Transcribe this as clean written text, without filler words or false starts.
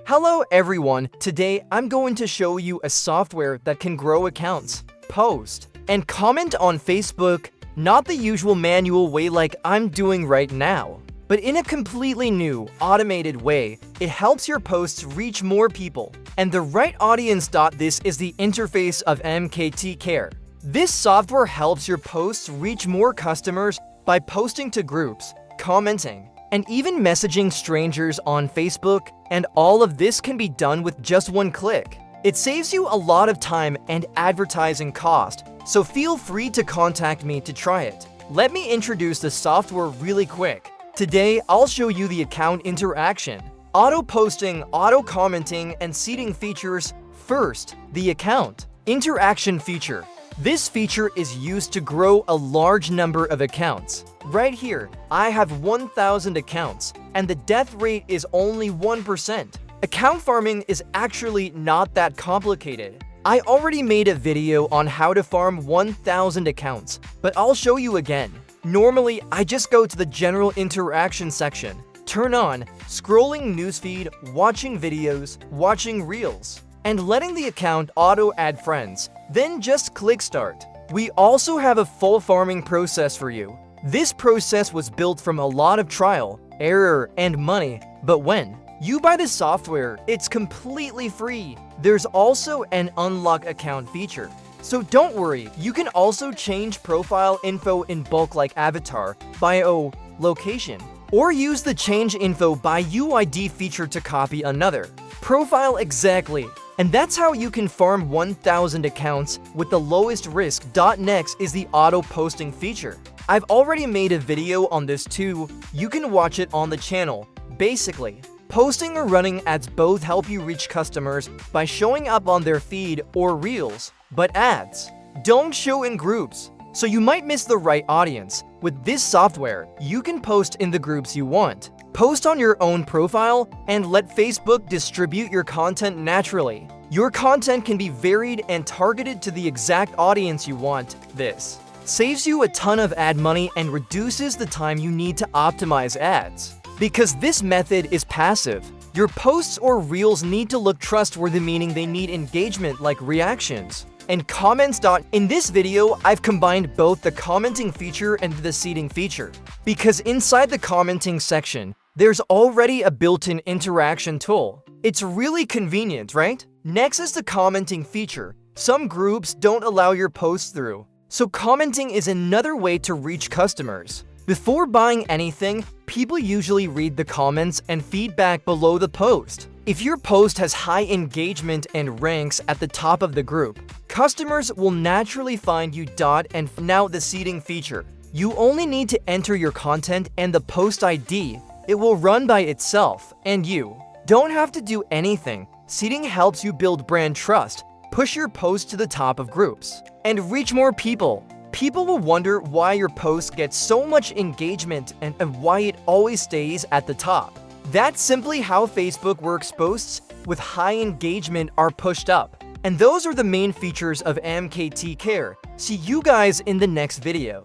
Hello everyone, today I'm going to show you a software that can grow accounts, post, and comment on Facebook, not the usual manual way like I'm doing right now, but in a completely new, automated way. It helps your posts reach more people, and the right audience. This is the interface of MKT Care. This software helps your posts reach more customers by posting to groups, commenting, and even messaging strangers on Facebook, and all of this can be done with just one click. It saves you a lot of time and advertising cost, so feel free to contact me to try it. Let me introduce the software really quick. Today, I'll show you the account interaction, auto-posting, auto-commenting, and seeding features. First, the account interaction feature. This feature is used to grow a large number of accounts. Right here, I have 1,000 accounts, and the death rate is only 1%. Account farming is actually not that complicated. I already made a video on how to farm 1,000 accounts, but I'll show you again. Normally, I just go to the general interaction section, turn on scrolling newsfeed, watching videos, watching reels, and letting the account auto-add friends. Then just click start. We also have a full farming process for you. This process was built from a lot of trial, error, and money, but when you buy the software, it's completely free. There's also an unlock account feature. So don't worry, you can also change profile info in bulk like avatar, bio, location, or use the change info by UID feature to copy another profile exactly. And that's how you can farm 1,000 accounts with the lowest risk. Next is the auto posting feature. I've already made a video on this too. You can watch it on the channel. Basically, posting or running ads both help you reach customers by showing up on their feed or reels, but ads don't show in groups, so you might miss the right audience. With this software, you can post in the groups you want, post on your own profile, and let Facebook distribute your content naturally. Your content can be varied and targeted to the exact audience you want. This saves you a ton of ad money and reduces the time you need to optimize ads. Because this method is passive, your posts or reels need to look trustworthy, meaning they need engagement like reactions and comments. In this video, I've combined both the commenting feature and the seeding feature, because inside the commenting section, there's already a built-in interaction tool. It's really convenient, right? Next is the commenting feature. Some groups don't allow your posts through, so commenting is another way to reach customers. Before buying anything, people usually read the comments and feedback below the post. If your post has high engagement and ranks at the top of the group, customers will naturally find you. And now the seeding feature. You only need to enter your content and the post ID. It will run by itself, and you don't have to do anything. Seeding helps you build brand trust, push your post to the top of groups, and reach more people. People will wonder why your post gets so much engagement and why it always stays at the top. That's simply how Facebook works. Posts with high engagement are pushed up. And those are the main features of MKT Care. See you guys in the next video.